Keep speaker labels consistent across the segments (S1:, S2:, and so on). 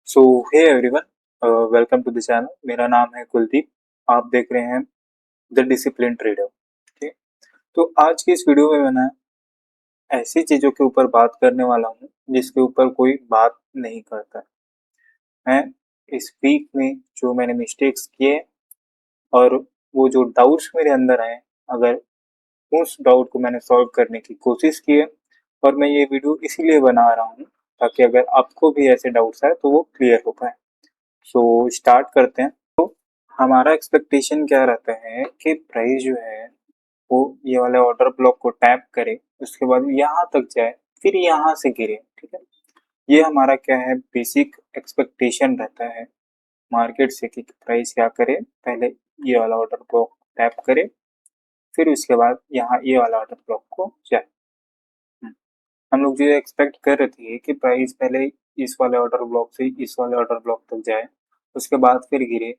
S1: So hey everyone, welcome to the channel. मेरा नाम है कुलदीप। आप देख रहे हैं द डिसिप्लिन ट्रेडर। ठीक। तो आज की इस वीडियो में मैं ऐसी चीजों के ऊपर बात करने वाला हूँ जिसके ऊपर कोई बात नहीं करता है। मैं इस वीक में जो मैंने मिस्टेक्स किए और वो जो डाउट्स मेरे अंदर आए, अगर उस डाउट को मैंने सॉल्व करने की कोशिश की है। और मैं ये वीडियो इसीलिए बना रहा हूँ ताकि अगर आपको भी ऐसे डाउट्स आए तो वो क्लियर हो पाए। सो स्टार्ट करते हैं। तो हमारा एक्सपेक्टेशन क्या रहता है कि प्राइस जो है वो ये वाले ऑर्डर ब्लॉक को टैप करे, उसके बाद यहाँ तक जाए, फिर यहाँ से गिरे। ठीक है, ये हमारा क्या है, बेसिक एक्सपेक्टेशन रहता है मार्केट से कि प्राइस क्या करे, पहले ये वाला ऑर्डर ब्लॉक टैप करे, फिर उसके बाद यहाँ ये वाला ऑर्डर ब्लॉक को जाए। हम लोग जो एक्सपेक्ट कर रहे थे कि प्राइस पहले इस वाले ऑर्डर ब्लॉक से इस वाले ऑर्डर ब्लॉक तक जाए, उसके बाद फिर गिरे।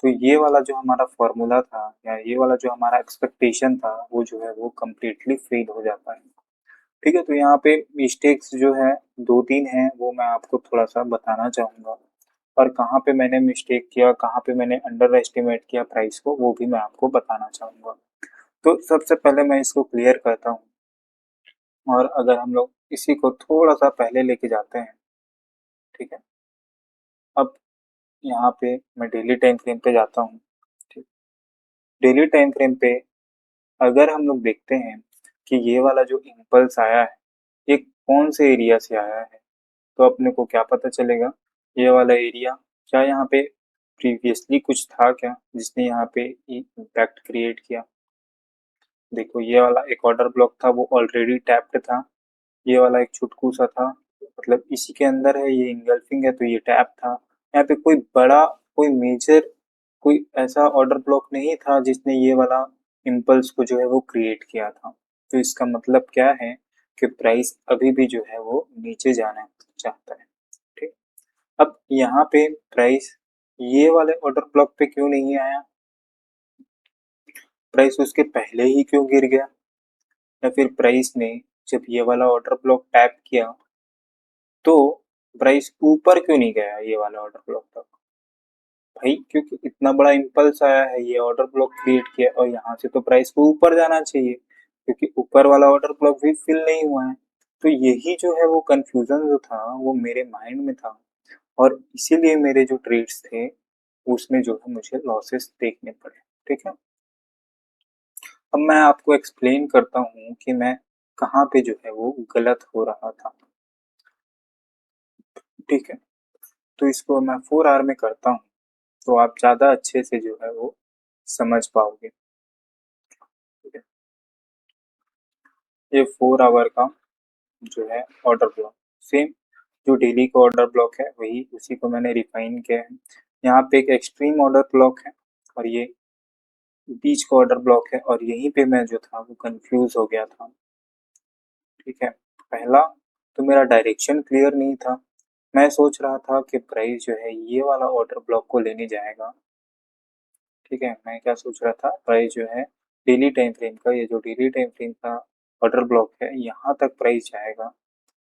S1: तो ये वाला जो हमारा फॉर्मूला था या ये वाला जो हमारा एक्सपेक्टेशन था वो जो है वो कम्प्लीटली फेल हो जाता है। ठीक है, तो यहाँ पे मिस्टेक्स जो है दो तीन हैं, वो मैं आपको थोड़ा सा बताना चाहूँगा। और कहाँ पे मैंने मिस्टेक किया, कहाँ पे मैंने अंडर एस्टिमेट किया प्राइस को, वो भी मैं आपको बताना चाहूँगा। तो सबसे पहले मैं इसको क्लियर करता हूँ। और अगर हम लोग इसी को थोड़ा सा पहले लेके जाते हैं, ठीक है। अब यहाँ पे मैं डेली टाइम फ्रेम पे जाता हूँ। ठीक, डेली टाइम फ्रेम पे अगर हम लोग देखते हैं कि ये वाला जो इम्पल्स आया है ये कौन से एरिया से आया है, तो अपने को क्या पता चलेगा। ये वाला एरिया, क्या यहाँ पे प्रीवियसली कुछ था क्या जिसने यहाँ पे इम्पैक्ट क्रिएट किया। देखो, ये वाला एक ऑर्डर ब्लॉक था, वो ऑलरेडी टैप्ड था। ये वाला एक छुटकू सा था, मतलब इसी के अंदर है, ये इंगल्फिंग है, तो ये टैप था। यहाँ पे कोई बड़ा, कोई मेजर, कोई ऐसा ऑर्डर ब्लॉक नहीं था जिसने ये वाला इम्पल्स को जो है वो क्रिएट किया था। तो इसका मतलब क्या है कि प्राइस अभी भी जो है वो नीचे जाना चाहता है। ठीक। अब यहाँ पे प्राइस ये वाले ऑर्डर ब्लॉक पे क्यों नहीं आया, प्राइस उसके पहले ही क्यों गिर गया, या फिर प्राइस ने जब ये वाला ऑर्डर ब्लॉक टैप किया तो प्राइस ऊपर क्यों नहीं गया ये वाला ऑर्डर ब्लॉक तक। भाई क्योंकि इतना बड़ा इम्पल्स आया है, ये ऑर्डर ब्लॉक क्रिएट किया, और यहाँ से तो प्राइस को ऊपर जाना चाहिए क्योंकि ऊपर वाला ऑर्डर ब्लॉक भी फिल नहीं हुआ है। तो यही जो है वो कंफ्यूजन जो था वो मेरे माइंड में था, और इसीलिए मेरे जो ट्रेड्स थे उसमें जो है मुझे लॉसेस देखने पड़े। ठीक है, अब मैं आपको एक्सप्लेन करता हूँ कि मैं कहाँ पे जो है वो गलत हो रहा था। ठीक है, तो इसको मैं 4 आवर में करता हूँ तो आप ज़्यादा अच्छे से जो है वो समझ पाओगे। ठीक है, ये 4 आवर का जो है ऑर्डर ब्लॉक, सेम जो डेली का ऑर्डर ब्लॉक है वही, उसी को मैंने रिफाइन किया है। यहाँ पे एक एक्सट्रीम ऑर्डर ब्लॉक है और ये बीच का ऑर्डर ब्लॉक है, और यहीं पे मैं जो था वो कंफ्यूज हो गया था। ठीक है, पहला तो मेरा डायरेक्शन क्लियर नहीं था। मैं सोच रहा था कि प्राइस जो है ये वाला ऑर्डर ब्लॉक को लेने जाएगा। ठीक है, मैं क्या सोच रहा था, प्राइस जो है डेली टाइम फ्रेम का, ये जो डेली टाइम फ्रेम का ऑर्डर ब्लॉक है यहाँ तक प्राइस जाएगा।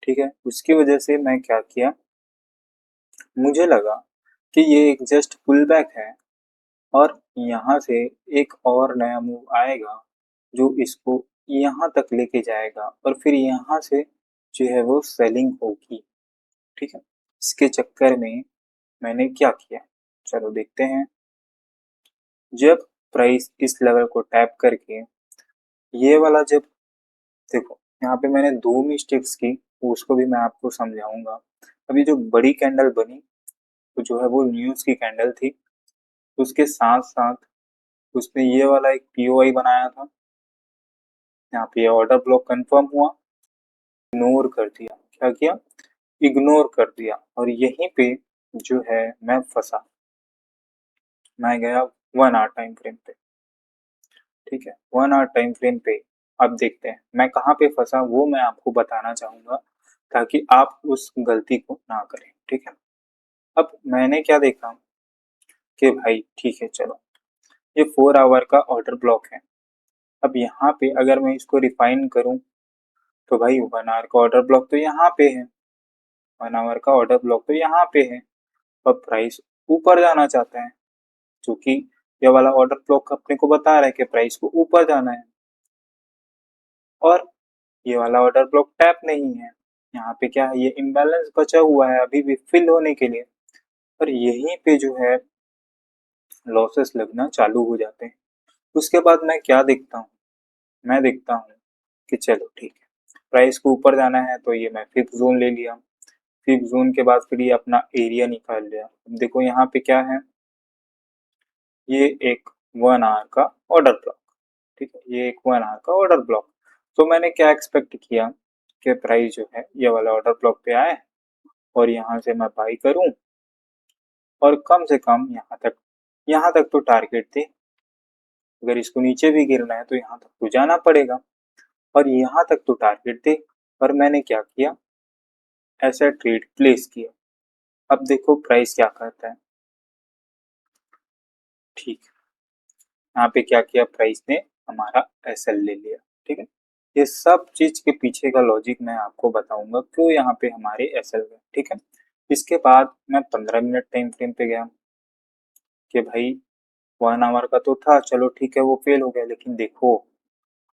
S1: ठीक है, उसकी वजह से मैं क्या किया, मुझे लगा कि ये एक जस्ट पुल बैक है और यहाँ से एक और नया मूव आएगा जो इसको यहाँ तक लेके जाएगा, और फिर यहाँ से जो है वो सेलिंग होगी। ठीक है, इसके चक्कर में मैंने क्या किया, चलो देखते हैं। जब प्राइस इस लेवल को टैप करके ये वाला जब, देखो यहाँ पे मैंने दो मिस्टेक्स की, उसको भी मैं आपको समझाऊंगा। अभी जो बड़ी कैंडल बनी तो जो है वो न्यूज की कैंडल थी, उसके साथ साथ उसने ये वाला एक पीओआई बनाया था। यहाँ पे ये ऑर्डर ब्लॉक कंफर्म हुआ, इग्नोर कर दिया। क्या किया, इग्नोर कर दिया, और यहीं पे जो है मैं फंसा। मैं गया 1 आवर टाइम फ्रेम पे। ठीक है, 1 आवर टाइम फ्रेम पे अब देखते हैं मैं कहाँ पे फंसा, वो मैं आपको बताना चाहूंगा ताकि आप उस गलती को ना करें। ठीक है, अब मैंने क्या देखा कि भाई ठीक है चलो, ये 4 आवर का ऑर्डर ब्लॉक है। अब यहाँ पे अगर मैं इसको रिफाइन करूं तो भाई 1 आवर का ऑर्डर ब्लॉक तो यहाँ पे है, 1 आवर का ऑर्डर ब्लॉक तो यहाँ पे है, और प्राइस ऊपर जाना चाहते हैं, क्योंकि ये वाला ऑर्डर ब्लॉक अपने को बता रहा है कि प्राइस को ऊपर जाना है, और ये वाला ऑर्डर ब्लॉक टैप नहीं है। यहाँ पे क्या है, ये इम्बैलेंस बचा हुआ है अभी भी फिल होने के लिए, और यहीं पे जो है लॉसेस लगना चालू हो जाते हैं। उसके बाद मैं क्या देखता हूँ, मैं देखता हूँ कि चलो ठीक है, प्राइस को ऊपर जाना है तो ये मैं फिफ्थ जोन ले लिया। फिफ्थ जोन के बाद फिर ये अपना एरिया निकाल लिया। अब देखो यहाँ पे क्या है, ये एक 1 आवर का ऑर्डर ब्लॉक, ठीक है, ये एक 1 आवर का ऑर्डर ब्लॉक। तो मैंने क्या एक्सपेक्ट किया कि प्राइस जो है ये वाला ऑर्डर ब्लॉक पे आए और यहाँ से मैं बाई करूं, और कम से कम यहाँ तक तो टारगेट थी। अगर इसको नीचे भी गिरना है तो यहाँ तक तो जाना पड़ेगा, और यहाँ तक तो टारगेट थे। पर मैंने क्या किया, ऐसा ट्रेड प्लेस किया। अब देखो प्राइस क्या करता है, ठीक है, यहाँ पे क्या किया, प्राइस ने हमारा एसएल ले लिया, ठीक है। ये सब चीज के पीछे का लॉजिक मैं आपको बताऊंगा क्यों यहाँ पे हमारे एसएल गए, ठीक है। इसके बाद मैं 15 मिनट टाइम फ्रेम पे गया कि भाई 1 आवर का तो था, चलो ठीक है वो फेल हो गया, लेकिन देखो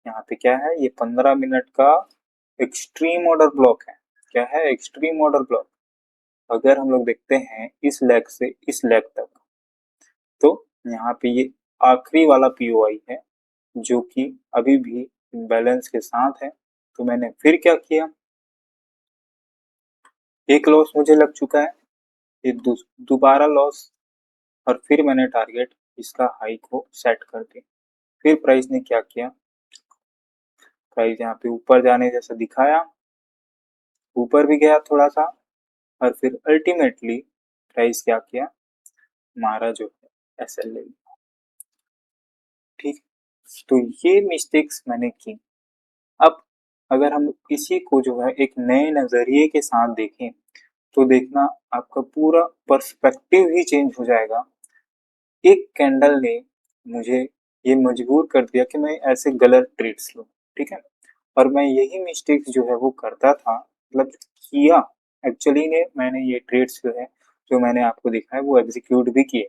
S1: यहाँ पे क्या है, ये 15 मिनट का एक्सट्रीम ऑर्डर ब्लॉक है। क्या है, एक्सट्रीम ऑर्डर ब्लॉक। अगर हम लोग देखते हैं इस लेग से इस लेग तक, तो यहाँ पे ये आखिरी वाला पीओआई है जो कि अभी भी बैलेंस के साथ है। तो मैंने फिर क्या किया, एक लॉस मुझे लग चुका है, ये दोबारा लॉस, और फिर मैंने टारगेट इसका हाई को सेट कर दिया। फिर प्राइस ने क्या किया, प्राइस यहाँ पे ऊपर जाने जैसा दिखाया, ऊपर भी गया थोड़ा सा, और फिर अल्टीमेटली प्राइस क्या किया, हमारा जो है एसएल ले लिया, ठीक। तो ये मिस्टेक्स मैंने की। अब अगर हम इसी को जो है एक नए नजरिए के साथ देखें तो देखना आपका पूरा पर्सपेक्टिव ही चेंज हो जाएगा। एक कैंडल ने मुझे ये मजबूर कर दिया कि मैं ऐसे गलत ट्रेड्स लूं, ठीक है। और मैं यही मिस्टेक्स जो है वो करता था, मतलब किया एक्चुअली ने, मैंने ये ट्रेड्स जो है जो मैंने आपको दिखाया वो एग्जीक्यूट भी किए,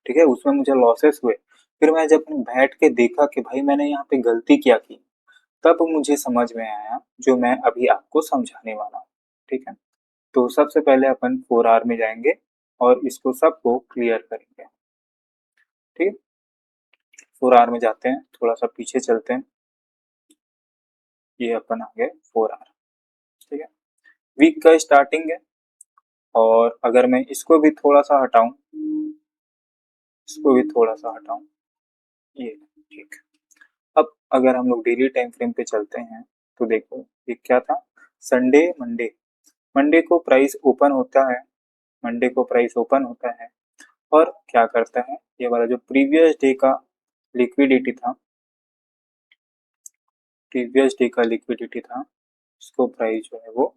S1: ठीक है। उसमें मुझे लॉसेस हुए। फिर मैं जब बैठ के देखा कि भाई मैंने यहाँ पे गलती क्या की, तब मुझे समझ में आया जो मैं अभी आपको समझाने वाला हूँ, ठीक है। तो सबसे पहले अपन 4 आवर में जाएंगे और इसको सबको क्लियर करेंगे, ठीक है। 4 आवर में जाते हैं, थोड़ा सा पीछे चलते हैं, ये अपन आ गए 4 आवर, ठीक है। वीक का स्टार्टिंग है, और अगर मैं इसको भी थोड़ा सा हटाऊं, इसको भी थोड़ा सा हटाऊं, ये ठीक। अब अगर हम लोग डेली टाइम फ्रेम पे चलते हैं तो देखो ये क्या था, संडे मंडे, मंडे को प्राइस ओपन होता है, मंडे को प्राइस ओपन होता है, और क्या करता है, ये वाला जो प्रीवियस डे का लिक्विडिटी था, प्रीवियस डे का लिक्विडिटी था, इसको प्राइस जो है वो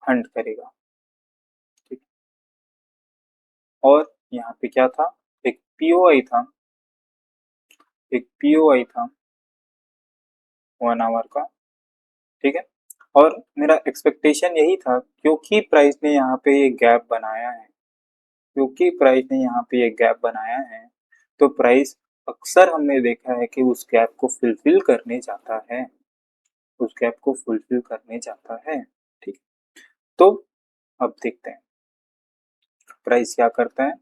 S1: हंट करेगा, ठीक। और यहाँ पे क्या था, एक पीओआई था, एक पीओआई था 1 आवर का, ठीक है। और मेरा एक्सपेक्टेशन यही था, क्योंकि प्राइस ने यहाँ पे ये गैप बनाया है, क्योंकि प्राइस ने यहाँ पे ये गैप बनाया है, तो प्राइस अक्सर हमने देखा है कि उस गैप को फुलफिल करने जाता है, उस गैप को फुलफिल करने जाता है, ठीक। तो अब देखते हैं प्राइस क्या करता है।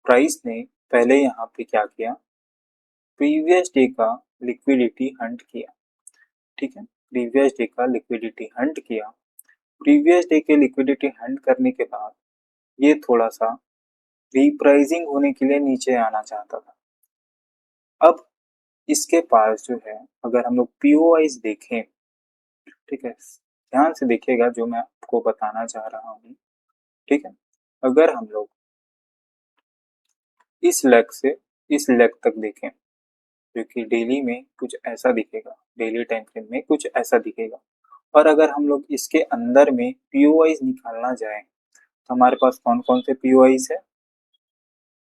S1: प्राइस ने पहले यहाँ पे क्या किया, प्रीवियस डे का लिक्विडिटी हंट किया, ठीक है। प्रीवियस डे का लिक्विडिटी हंट किया, प्रीवियस डे के लिक्विडिटी हंट करने के बाद ये थोड़ा सा रिप्राइजिंग होने के लिए नीचे आना चाहता था। अब इसके पास जो है, अगर हम लोग पीओआईज देखें, ठीक है, ध्यान से देखिएगा जो मैं आपको बताना चाह रहा हूँ, ठीक है। अगर हम लोग इस लेग से इस लेग तक देखें, जो कि डेली में कुछ ऐसा दिखेगा, डेली टाइम फ्रेम में कुछ ऐसा दिखेगा, और अगर हम लोग इसके अंदर में पीओआईज निकालना जाए तो हमारे पास कौन कौन से पीओआईज है,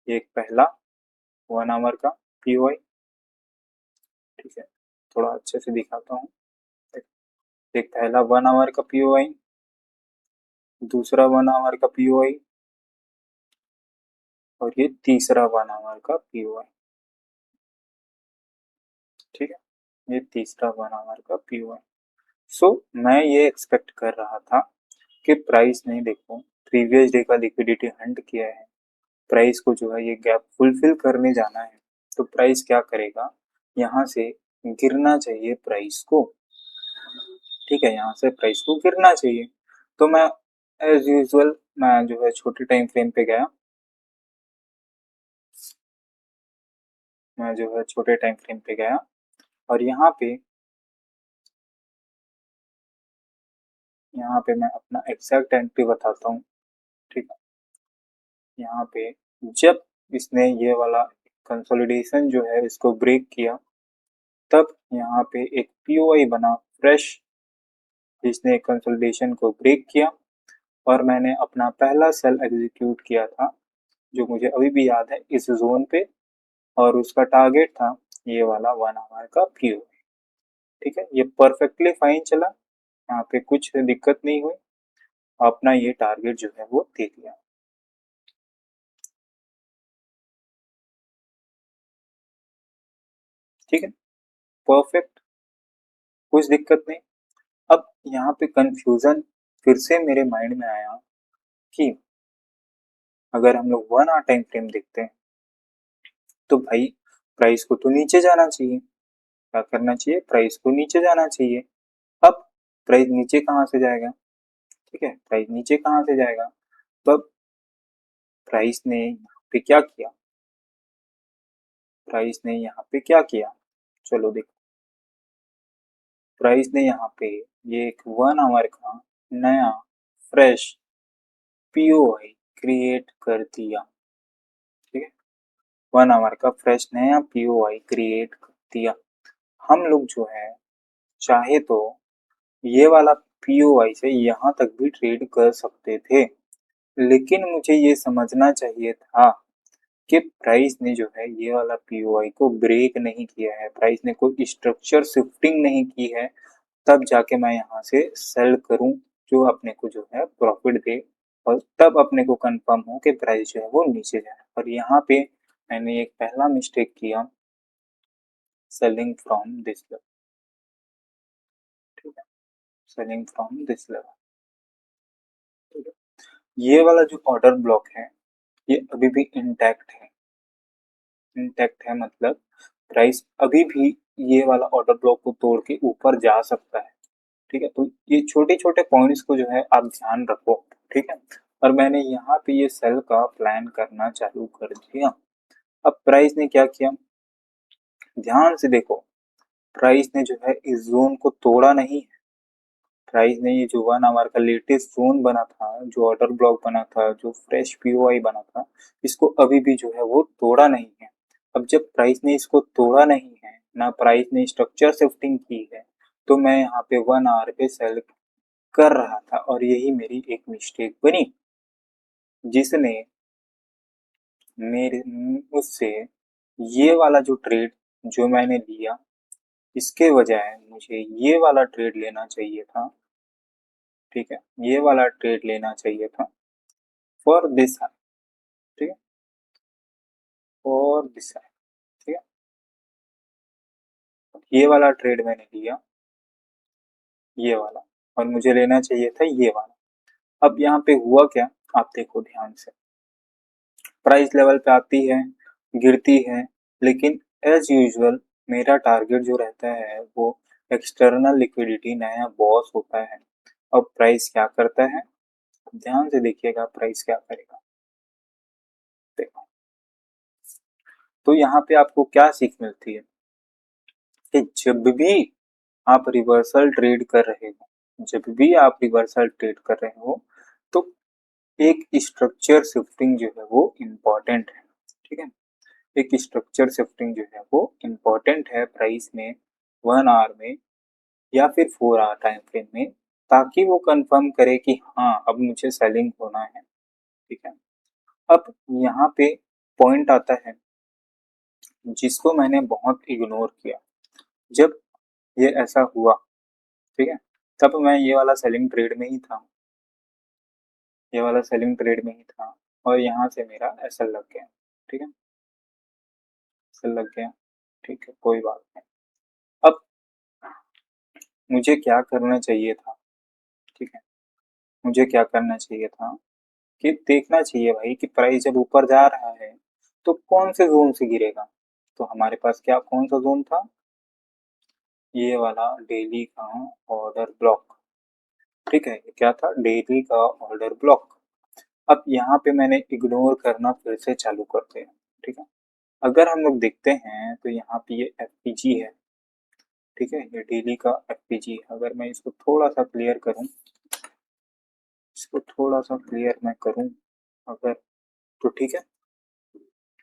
S1: एक पहला 1 आवर का पीओआई, ठीक है, थोड़ा अच्छे से दिखाता हूँ। एक पहला 1 आवर का पीओआई, दूसरा 1 आवर का पीओआई और ये तीसरा 1 आवर का पीओआई। ठीक है, ये तीसरा 1 आवर का पीओआई। सो मैं ये एक्सपेक्ट कर रहा था कि प्राइस ने देखो प्रीवियस डे का लिक्विडिटी हंट किया है, प्राइस को जो है ये गैप फुलफिल करने जाना है, तो प्राइस क्या करेगा, यहाँ से गिरना चाहिए प्राइस को। ठीक है, यहाँ से प्राइस को गिरना चाहिए। तो मैं एज यूजुअल मैं जो है छोटे टाइम फ्रेम पे गया, मैं जो है छोटे टाइम फ्रेम पे गया और यहाँ पे मैं अपना एग्जैक्ट एंट्री बताता हूँ। ठीक है, यहाँ पे जब इसने ये वाला कंसोलिडेशन जो है इसको ब्रेक किया, तब यहाँ पे एक पीओआई बना फ्रेश, इसने कंसोलिडेशन को ब्रेक किया और मैंने अपना पहला सेल एग्जीक्यूट किया था, जो मुझे अभी भी याद है, इस जोन पे, और उसका टारगेट था ये वाला 1 आवर का पीओआई। ठीक है, ये परफेक्टली फाइन चला, यहाँ पे कुछ दिक्कत नहीं हुई, अपना ये टारगेट जो है वो दे दिया। ठीक है, परफेक्ट, कुछ दिक्कत नहीं। अब यहाँ पे कंफ्यूजन फिर से मेरे माइंड में आया कि अगर हम लोग 1 आवर टाइम फ्रेम देखते हैं तो भाई प्राइस को तो नीचे जाना चाहिए, क्या करना चाहिए, प्राइस को नीचे जाना चाहिए। अब प्राइस नीचे कहाँ से जाएगा, ठीक है, प्राइस नीचे कहाँ से जाएगा, तो अब प्राइस ने यहाँ पे क्या किया, प्राइस ने यहाँ पे क्या किया, चलो देखो, प्राइस ने यहाँ पे ये एक 1 आवर का नया फ्रेश पीओआई क्रिएट कर दिया। ठीक है, 1 आवर का फ्रेश नया पीओआई क्रिएट कर दिया। हम लोग जो है चाहे तो ये वाला पीओआई से यहाँ तक भी ट्रेड कर सकते थे, लेकिन मुझे ये समझना चाहिए था कि प्राइस ने जो है ये वाला पीओआई को ब्रेक नहीं किया है, प्राइस ने कोई स्ट्रक्चर शिफ्टिंग नहीं की है, तब जाके मैं यहाँ से सेल करूं, जो अपने को जो है प्रॉफिट दे, और तब अपने को कंफर्म हो कि प्राइस जो है वो नीचे जाए। और यहाँ पे मैंने एक पहला मिस्टेक किया, सेलिंग फ्रॉम दिस लेवल। ठीक है, सेलिंग फ्रॉम दिस लेवल। ठीक है, ये वाला जो ऑर्डर ब्लॉक है ये अभी भी इंटैक्ट है, इंटैक्ट है मतलब प्राइस अभी भी ये वाला ऑर्डर ब्लॉक को तोड़ के ऊपर जा सकता है। ठीक है, तो ये छोटे छोटे पॉइंट्स को जो है आप ध्यान रखो। ठीक है, और मैंने यहाँ पे ये सेल का प्लान करना चालू कर दिया। अब प्राइस ने क्या किया, ध्यान से देखो, प्राइस ने जो है इस जोन को तोड़ा नहीं है, प्राइस ने ये जो 1 आवर का लेटेस्ट जोन बना था, जो ऑर्डर ब्लॉक बना था, जो फ्रेश पीओआई बना था, इसको अभी भी जो है वो तोड़ा नहीं है। अब जब प्राइस ने इसको तोड़ा नहीं है ना, प्राइस ने स्ट्रक्चर शिफ्टिंग की है, तो मैं यहाँ पे 1 आवर पे सेल कर रहा था और यही मेरी एक मिस्टेक बनी, जिसने मेरे मुझसे ये वाला जो ट्रेड जो मैंने लिया, इसके बजाय मुझे ये वाला ट्रेड लेना चाहिए था। ठीक है, ये वाला ट्रेड लेना चाहिए था फॉर दिस, ठीक है, फॉर दिस, ठीक है, ये वाला ट्रेड मैंने लिया, ये वाला, और मुझे लेना चाहिए था ये वाला। अब यहाँ पे हुआ क्या, आप देखो ध्यान से, प्राइस लेवल पे आती है, गिरती है, लेकिन एज यूजुअल मेरा टारगेट जो रहता है वो एक्सटर्नल लिक्विडिटी नया बॉस होता है। अब प्राइस क्या करता है, ध्यान से देखिएगा प्राइस क्या करेगा, देखो। तो यहाँ पे आपको क्या सीख मिलती है कि जब भी आप रिवर्सल ट्रेड कर रहे हो, जब भी आप रिवर्सल ट्रेड कर रहे हो, तो एक स्ट्रक्चर शिफ्टिंग जो है वो इम्पॉर्टेंट है। ठीक है, एक स्ट्रक्चर शिफ्टिंग जो है वो इम्पॉर्टेंट है प्राइस में, 1 आवर में या फिर 4 आवर टाइम फ्रेम में, ताकि वो कंफर्म करे कि हाँ अब मुझे सेलिंग होना है। ठीक है, अब यहाँ पे पॉइंट आता है जिसको मैंने बहुत इग्नोर किया, जब ये ऐसा हुआ, ठीक है, तब मैं ये वाला सेलिंग ट्रेड में ही था, ये वाला सेलिंग ट्रेड में ही था और यहाँ से मेरा एसएल लग गया। ठीक है, एसएल लग गया। ठीक है, कोई बात नहीं। अब मुझे क्या करना चाहिए था? ठीक है, मुझे क्या करना चाहिए था कि देखना चाहिए भाई कि प्राइस जब ऊपर जा रहा है तो कौन से जोन से गिरेगा। तो हमारे पास क्या कौन सा जोन था? ये वाला डेली का ऑर्डर ब्लॉक। ठीक है, ये क्या था? डेली का ऑर्डर ब्लॉक। अब यहाँ पे मैंने इग्नोर करना फिर से चालू करते हैं। ठीक है, अगर हम लोग देखते हैं तो यहाँ पे ये एफपीजी है। ठीक है, ये डेली का एफपीजी। अगर मैं इसको थोड़ा सा क्लियर करूँ, इसको थोड़ा सा क्लियर मैं करूँ अगर, तो ठीक है,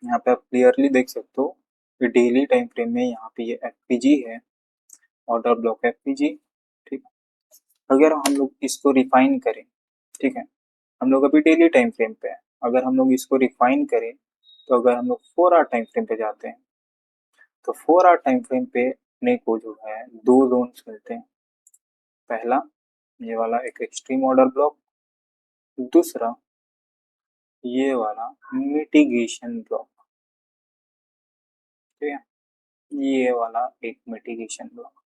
S1: यहाँ पे आप क्लियरली देख सकते हो कि डेली टाइम फ्रेम में यहाँ पे ये एफपीजी है, ऑर्डर ब्लॉक एफपीजी। ठीक है, अगर हम लोग इसको रिफाइन करें, ठीक है, हम लोग अभी डेली टाइम फ्रेम पे है, अगर हम लोग इसको रिफाइन करें तो अगर हम लोग 4 आवर टाइम फ्रेम पे जाते हैं तो 4 आवर टाइम फ्रेम पे अपने को जो है दो जोन्स मिलते हैं। पहला ये वाला एक एक्सट्रीम ऑर्डर ब्लॉक, दूसरा ये वाला मिटिगेशन ब्लॉक। ठीक है, ये वाला एक मिटिगेशन ब्लॉक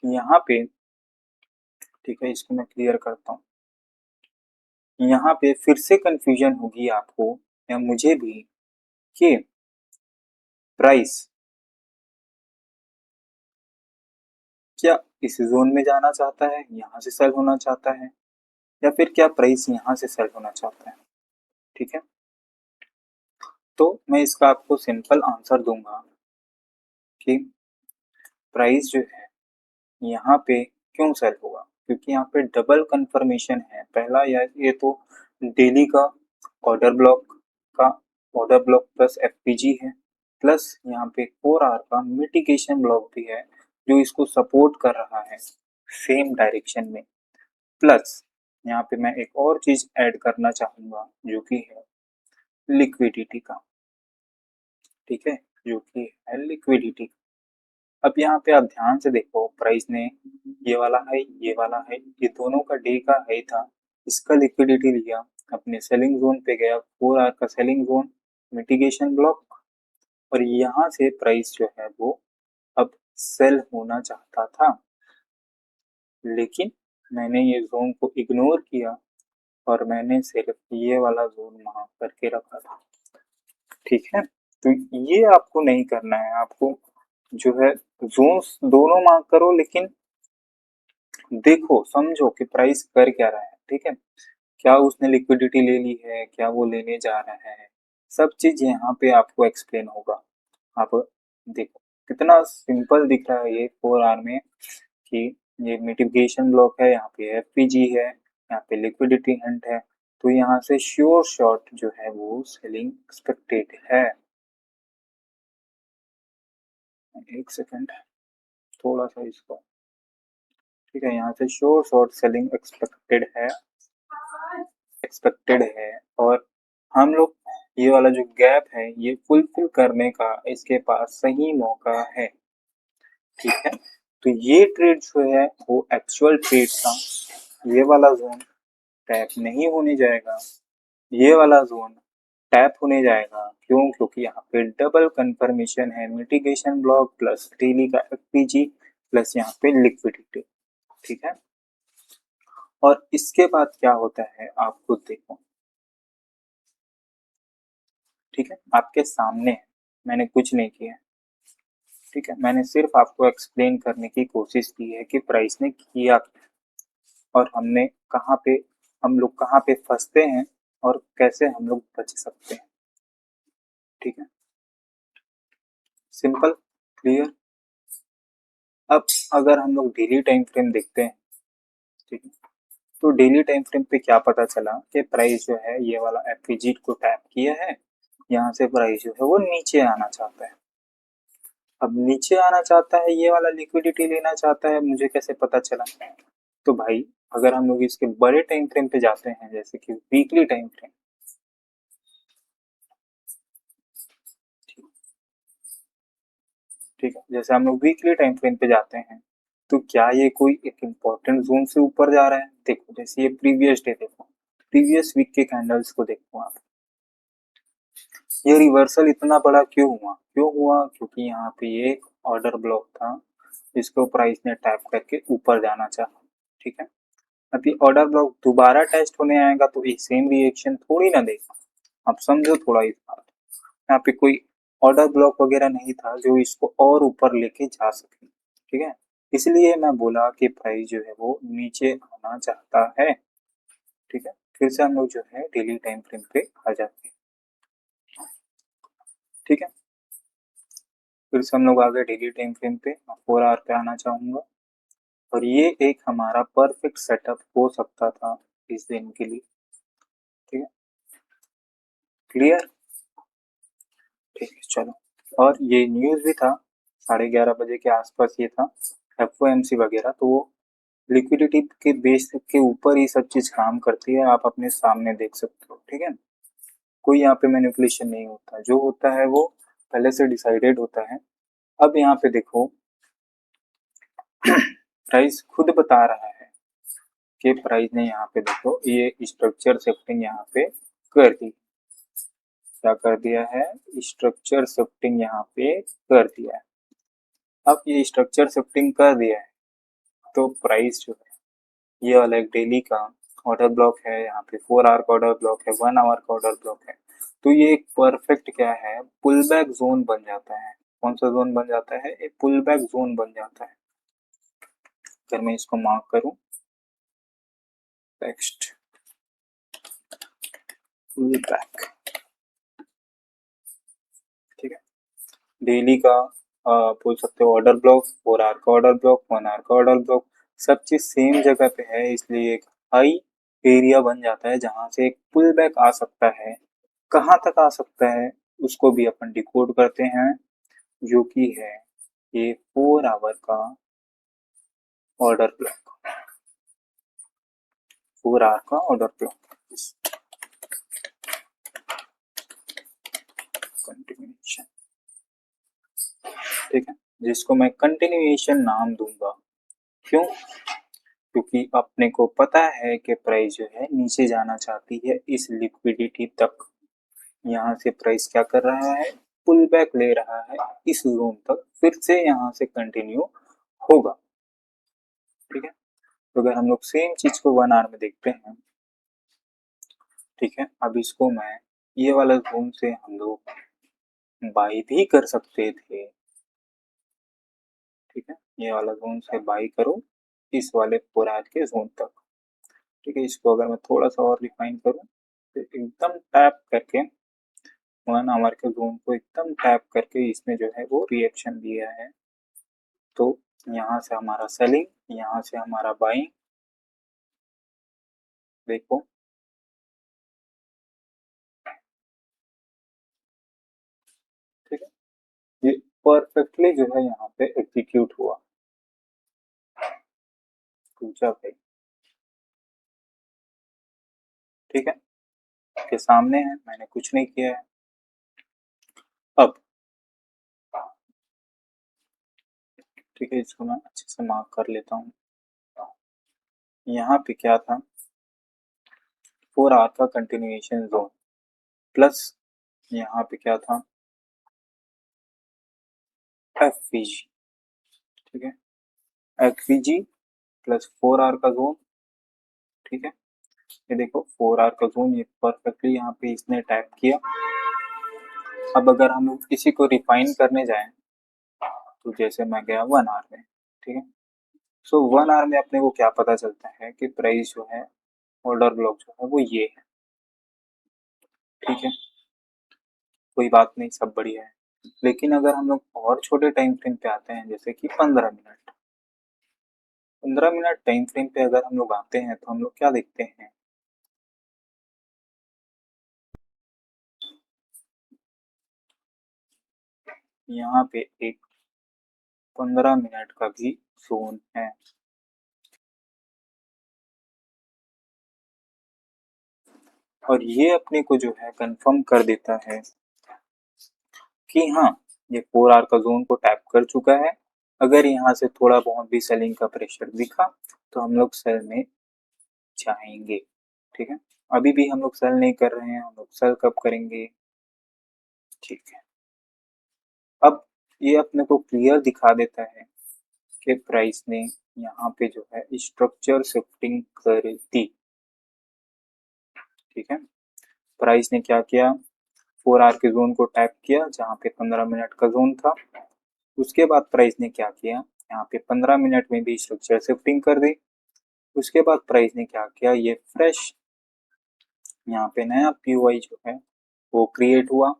S1: यहाँ पे। ठीक है, इसको मैं क्लियर करता हूँ। यहाँ पे फिर से कंफ्यूजन होगी आपको या मुझे भी कि प्राइस क्या इस जोन में जाना चाहता है, यहाँ से सेल होना चाहता है, या फिर क्या प्राइस यहाँ से सेल होना चाहता है। ठीक है, तो मैं इसका आपको सिंपल आंसर दूंगा कि प्राइस जो है यहाँ पे क्यों सेल होगा, क्योंकि यहाँ पे डबल कंफर्मेशन है। पहला ये तो डेली का ऑर्डर ब्लॉक का ऑर्डर ब्लॉक प्लस एफपीजी है, प्लस यहाँ पे 4 आवर का मिटिगेशन ब्लॉक भी है जो इसको सपोर्ट कर रहा है सेम डायरेक्शन में। प्लस यहाँ पे मैं एक और चीज ऐड करना चाहूंगा जो कि है लिक्विडिटी का। ठीक है, जो कि है लिक्विडिटी। अब यहाँ पे आप ध्यान से देखो, प्राइस ने ये वाला है, ये वाला है, ये दोनों का डे का हाई था, इसका लिक्विडिटी लिया, अपने सेलिंग जोन पे गया, 4 आवर का सेलिंग जोन, मिटिगेशन ब्लॉक, और यहाँ से प्राइस जो है वो अब सेल होना चाहता था, लेकिन मैंने ये जोन को इग्नोर किया और मैंने सिर्फ ये वाला जोन वहां करके रखा था। ठीक है, तो ये आपको नहीं करना है। आपको जो है जोन्स दोनों मार्क करो, लेकिन देखो समझो कि प्राइस कर क्या रहा है। ठीक है, क्या उसने लिक्विडिटी ले ली है, क्या वो लेने जा रहा है, सब चीज यहाँ पे आपको एक्सप्लेन होगा। आप देखो कितना सिंपल दिख रहा है ये 4 आवर में कि ये मिटिगेशन ब्लॉक है, यहाँ पे एफपीजी है, यहाँ पे लिक्विडिटी हंट है, तो यहाँ से श्योर शॉट जो है वो सेलिंग एक्सपेक्टेड है। एक सेकंड, थोड़ा सा इसको, ठीक है, यहाँ से श्योर शॉट सेलिंग एक्सपेक्टेड है, और हम लोग ये वाला जो गैप है ये फुलफिल करने का इसके पास सही मौका है। ठीक है, तो ये ट्रेड जो है वो एक्चुअल ट्रेड था। ये वाला जोन टैप नहीं होने जाएगा, ये वाला जोन टैप होने जाएगा। क्यों? क्योंकि यहाँ पे डबल कंफर्मेशन है, मिटिगेशन ब्लॉक प्लस डेली का एफपीजी प्लस यहाँ पे लिक्विडिटी। ठीक है, और इसके बाद क्या होता है आप खुद देखो। ठीक है, आपके सामने है, मैंने कुछ नहीं किया। ठीक है, मैंने सिर्फ आपको एक्सप्लेन करने की कोशिश की है कि प्राइस ने किया और हमने कहाँ पे, हम लोग कहाँ पे फंसते हैं और कैसे हम लोग बच सकते हैं। ठीक है, सिंपल, क्लियर। अब अगर हम लोग डेली टाइम फ्रेम देखते हैं, ठीक है, तो डेली टाइम फ्रेम पे क्या पता चला कि प्राइस जो है ये वाला एफपीजी को टैप किया है, यहाँ से प्राइस जो है वो नीचे आना चाहता है। अब नीचे आना चाहता है, ये वाला लिक्विडिटी लेना चाहता है, मुझे कैसे पता चला? तो भाई अगर हम लोग इसके बड़े टाइम फ्रेम पे जाते हैं, जैसे कि वीकली टाइम फ्रेम, ठीक है, जैसे हम लोग वीकली टाइम फ्रेम पे जाते हैं, तो क्या ये कोई एक इम्पोर्टेंट जोन से ऊपर जा रहा है? देखो जैसे ये प्रीवियस डे देखो, प्रीवियस वीक के कैंडल्स को देखो आप, ये रिवर्सल इतना बड़ा क्यों हुआ क्योंकि यहाँ पे ये ऑर्डर ब्लॉक था जिसको प्राइस ने टैप करके ऊपर जाना चाहा। ठीक है, अब ये ऑर्डर ब्लॉक दोबारा टेस्ट होने आएगा तो ये सेम रिएक्शन थोड़ी ना देगा, आप समझो थोड़ा इस बात। यहाँ पे कोई ऑर्डर ब्लॉक वगैरह नहीं था जो इसको और ऊपर लेके जा सके। ठीक है, इसलिए मैं बोला कि प्राइस जो है वो नीचे आना चाहता है। ठीक है, फिर से हम लोग जो है डेली टाइम फ्रेम पे आ जाते हैं। ठीक है, फिर से हम लोग आ गए डेली टाइम फ्रेम पे, 4 आवर पे आना चाहूंगा और ये एक हमारा परफेक्ट सेटअप हो सकता था इस दिन के लिए। ठीक है, क्लियर? ठीक है, चलो। और ये न्यूज भी था 11:30 बजे के आसपास, ये था एफओएमसी वगैरह, तो वो लिक्विडिटी के बेस के ऊपर ही सब चीज काम करती है, आप अपने सामने देख सकते हो। ठीक है, कोई यहाँ पे मैनिपुलेशन नहीं होता, जो होता है वो पहले से डिसाइडेड होता है। अब यहाँ पे देखो प्राइस खुद बता रहा है कि प्राइस ने यहाँ पे देखो ये स्ट्रक्चर शिफ्टिंग यहाँ पे कर दी। क्या कर दिया है? स्ट्रक्चर शिफ्टिंग यहाँ पे कर दिया है। अब ये स्ट्रक्चर शिफ्टिंग कर दिया है तो प्राइस जो है ये वाला एक डेली का ऑर्डर ब्लॉक है, यहाँ पे 4 आवर का ऑर्डर ब्लॉक है, 1 आवर का ऑर्डर ब्लॉक है, तो ये एक परफेक्ट क्या है, पुल बैक जोन बन जाता है। कौन सा जोन बन जाता है? एक पुल बैक जोन बन जाता है। अगर मैं इसको मार्क करूं, टेक्स्ट पुल बैक। ठीक है, डेली का बोल सकते हो ऑर्डर ब्लॉक, 4 आवर का ऑर्डर ब्लॉक, 1 आवर का ऑर्डर ब्लॉक, सब चीज सेम जगह पे है, इसलिए एक हाई एरिया बन जाता है जहां से एक पुल बैक आ सकता है। कहाँ तक आ सकता है उसको भी अपन डिकोड करते हैं, जो कि है ये 4 आवर का ऑर्डर ब्लॉक, 4 आवर का ऑर्डर ब्लॉक कंटिन्यूएशन। ठीक है, जिसको मैं कंटिन्यूएशन नाम दूंगा। क्यों? क्योंकि अपने को पता है कि प्राइस जो है नीचे जाना चाहती है इस लिक्विडिटी तक। यहाँ से प्राइस क्या कर रहा है? पुल बैक ले रहा है इस जोन तक, फिर से यहाँ से कंटिन्यू होगा। ठीक है, तो अगर हम लोग सेम चीज को 1 आवर में देखते हैं, ठीक है, अब इसको मैं ये वाला जोन से हम लोग बाई भी कर सकते थे। ठीक है, ये वाला जोन से बाई करो इस वाले 4 आवर के जोन तक। ठीक है, इसको अगर मैं थोड़ा सा और रिफाइन करूं तो एकदम टैप करके 1 आवर के जोन को एकदम टैप करके इसने जो है वो रिएक्शन दिया है। तो यहाँ से हमारा सेलिंग, यहाँ से हमारा बाइंग, देखो ठीक है, ये परफेक्टली जो है यहाँ पे एग्जीक्यूट हुआ। पूछा भाई, ठीक है, के सामने है, मैंने कुछ नहीं किया है। अब ठीक है, इसको मैं अच्छे से मार्क कर लेता हूँ। यहाँ पे क्या था? 4 आवर का कंटिन्यूएशन जोन प्लस यहाँ पे क्या था? एफवीजी। ठीक है, एफवीजी प्लस 4 आवर का जोन। ठीक है, ये देखो 4 आवर का जोन ये परफेक्टली यहाँ पे इसने टैप किया। अब अगर हम लोग इसी को रिफाइन करने जाएं तो जैसे मैं गया 1 आवर में, ठीक है, सो 1 आवर में अपने को क्या पता चलता है कि प्राइस जो है ऑर्डर ब्लॉक जो है वो ये है। ठीक है, कोई बात नहीं, सब बढ़िया है। लेकिन अगर हम लोग और छोटे टाइम फ्रेम पे आते हैं, जैसे कि 15 मिनट, 15 मिनट टाइम फ्रेम पे अगर हम लोग आते हैं तो हम लोग क्या देखते हैं? यहाँ पे एक 15 मिनट का भी जोन है। और ये अपने को जो है कंफर्म कर देता है कि हाँ, ये 4 आवर का जोन को टैप कर चुका है। अगर यहाँ से थोड़ा बहुत भी सेलिंग का प्रेशर दिखा तो हम लोग सेल में जाएंगे। ठीक है, अभी भी हम लोग सेल नहीं कर रहे हैं, हम लोग सेल कब करेंगे? ठीक है, अब ये अपने को क्लियर दिखा देता है कि प्राइस ने यहाँ पे जो है स्ट्रक्चर शिफ्टिंग कर दी। ठीक है, प्राइस ने क्या किया, 4 आवर के जोन को टैप किया जहाँ पे 15 मिनट का जोन था। उसके बाद प्राइस ने क्या किया, यहाँ पे 15 मिनट में भी स्ट्रक्चर शिफ्टिंग कर दी। उसके बाद प्राइस ने क्या किया, ये फ्रेश यहाँ पे नया पीओआई जो है वो क्रिएट हुआ।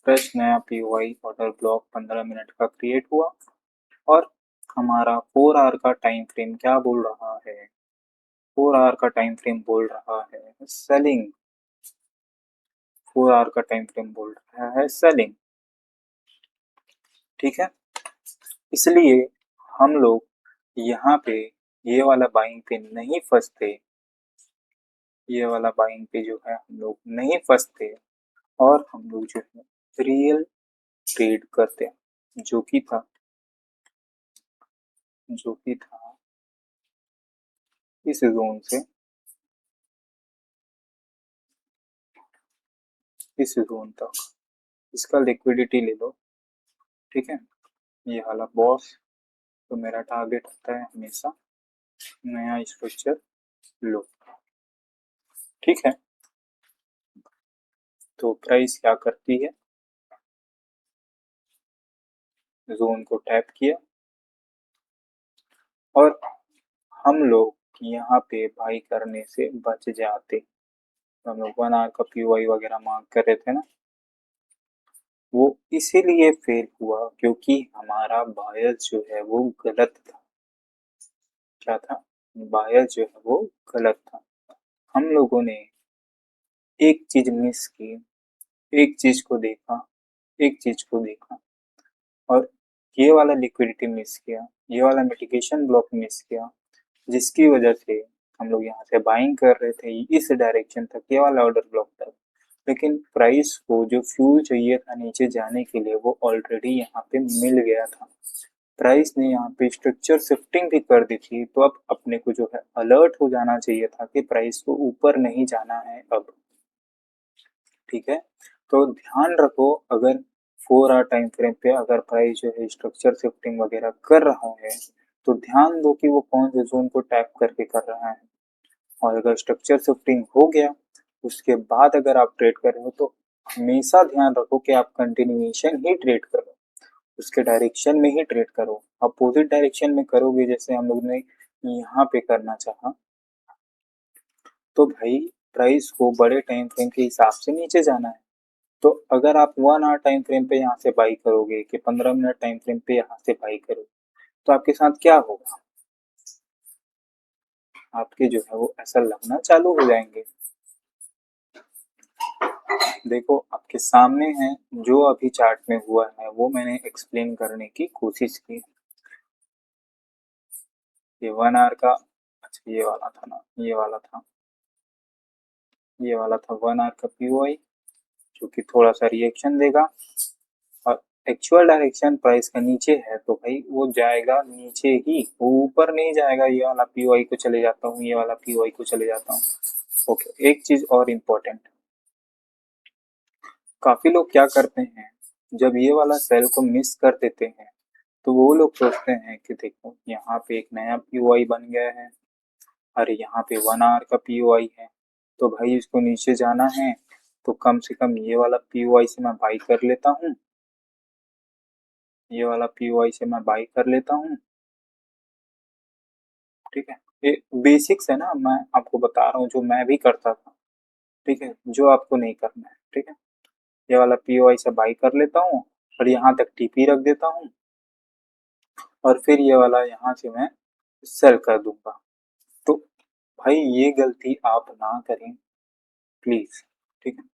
S1: फ्रेश नया पीओआई ऑर्डर ब्लॉक 15 मिनट का क्रिएट हुआ और हमारा 4 आवर का टाइम फ्रेम क्या बोल रहा है, 4 आवर का टाइम फ्रेम बोल रहा है सेलिंग, 4 आवर का टाइम फ्रेम बोल रहा है सेलिंग। ठीक है, इसलिए हम लोग यहाँ पे ये वाला बाइंग पे नहीं फंसते, ये वाला बाइंग पे जो है हम लोग नहीं फंसते और हम लोग जो है रियल ट्रेड करते हैं, जो कि था इस जोन से इस जोन तक, इसका लिक्विडिटी ले लो। ठीक है, ये वाला बॉस तो मेरा टारगेट होता है हमेशा नया स्ट्रक्चर लो। ठीक है, तो प्राइस क्या करती है, जोन को टैप किया और हम लोग यहाँ पे बाई करने से बच जाते। तो हम लोग 1 आवर का पीओआई वगैरह मांग कर रहे थे ना, वो इसीलिए फेल हुआ क्योंकि हमारा बायस जो है वो गलत था। क्या था, बायस जो है वो गलत था। हम लोगों ने एक चीज मिस की, एक चीज को देखा, एक चीज को देखा और ये वाला लिक्विडिटी मिस किया, ये वाला मिटिगेशन ब्लॉक मिस किया, जिसकी वजह से हम लोग यहाँ से बाइंग कर रहे थे इस डायरेक्शन तक, ये वाला ऑर्डर ब्लॉक तक, लेकिन प्राइस को जो फ्यूल चाहिए था नीचे जाने के लिए वो ऑलरेडी यहाँ पे मिल गया था। प्राइस ने यहाँ पे स्ट्रक्चर शिफ्टिंग भी कर दी थी, तो अब अपने को जो है अलर्ट हो जाना चाहिए था कि प्राइस को ऊपर नहीं जाना है अब। ठीक है, तो ध्यान रखो अगर 4 आवर टाइम फ्रेम पे अगर प्राइस जो है स्ट्रक्चर शिफ्टिंग वगैरह कर रहा है तो ध्यान दो कि वो कौन से जोन को टैप करके कर रहा है। और अगर स्ट्रक्चर शिफ्टिंग हो गया उसके बाद अगर आप ट्रेड कर रहे हो तो हमेशा ध्यान रखो कि आप कंटिन्यूएशन ही ट्रेड करो, उसके डायरेक्शन में ही ट्रेड करो। अपोजिट डायरेक्शन में करोगे जैसे हम लोग ने यहाँ पे करना चाहा तो भाई प्राइस को बड़े टाइम फ्रेम के हिसाब से नीचे जाना है। तो अगर आप 1 आवर टाइम फ्रेम पे यहाँ से बाई करोगे कि 15 मिनट टाइम फ्रेम पे यहाँ से बाई करोगे तो आपके साथ क्या होगा, आपके जो है वो ऐसा लगना चालू हो जाएंगे। देखो आपके सामने है जो अभी चार्ट में हुआ है वो मैंने एक्सप्लेन करने की कोशिश की। ये 1 आवर का, अच्छा ये वाला था ना, ये वाला था 1 आवर का पीओआई जो कि थोड़ा सा रिएक्शन देगा और एक्चुअल डायरेक्शन प्राइस का नीचे है तो भाई वो जाएगा नीचे ही, वो ऊपर नहीं जाएगा। ये वाला पीओआई को चले जाता हूँ, ये वाला पीओआई को चले जाता हूँ। ओके, एक चीज और इम्पोर्टेंट, काफी लोग क्या करते हैं जब ये वाला सेल को मिस कर देते हैं तो वो लोग सोचते हैं कि देखो यहाँ पे एक नया पीओआई बन गया है, अरे यहाँ पे 1 आवर का पीओआई है तो भाई इसको नीचे जाना है तो कम से कम ये वाला पीओआई से मैं बाई कर लेता हूँ, ये वाला पीओआई से मैं बाई कर लेता हूँ। ठीक है, ये बेसिक्स है ना, मैं आपको बता रहा हूँ जो मैं भी करता था। ठीक है, जो आपको नहीं करना है। ठीक है, ये वाला पीओआई से बाई कर लेता हूँ और यहाँ तक टीपी रख देता हूँ और फिर ये वाला यहाँ से मैं सेल कर दूंगा। तो भाई ये गलती आप ना करें प्लीज। ठीक है,